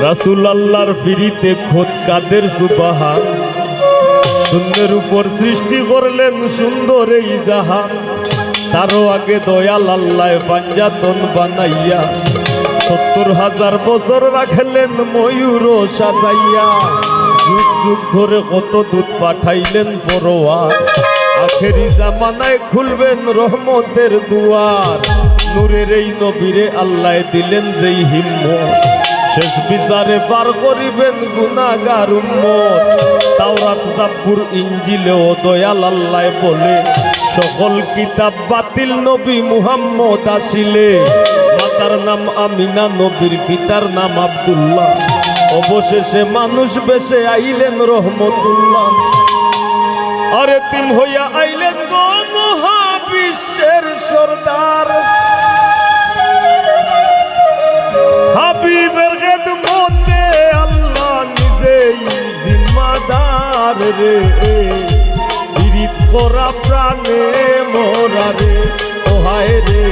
রাসূল আল্লাহর ফিরিতে খোদ কাদের সুবহান, শূন্যের উপর সৃষ্টি করলেন সুন্দর এই জাহান। তারও আগে দয়াল আল্লাহ পাঞ্জাতন বানাইয়া ৭০,০০০ বছর রাখলেন ময়ূর সাজাইয়া। যুগ যুগ ধরে কত দূত পাঠাইলেন পরোয়ার, আখেরি জামানায় খুলবেন রহমতের দুয়ার। নূরের এই নবীরে আল্লাহ দিলেন যেই হিম্মত, শেষ বিচারে পার করিবেন গুনাহগার উম্মত। তাওরাত জাবুর ইনজিলেও দয়াল আল্লাহ বলে, সকল কিতাব বাতিল নবী মুহাম্মদ আসিলে। মাতার নাম আমিনা, নবীর পিতার নাম আব্দুল্লাহ, অবশেষে মানুষ বেশে আইলেন রহমতুল্লাহ। আরে তিম হইয়া আইলেন গো মহাবিশ্বের সরদার, হাবিবের খেদমতে আল্লাহ নিজেই জিম্মাদার রে। পীড়িত করা প্রাণে মোরা রে, ও হায় রে।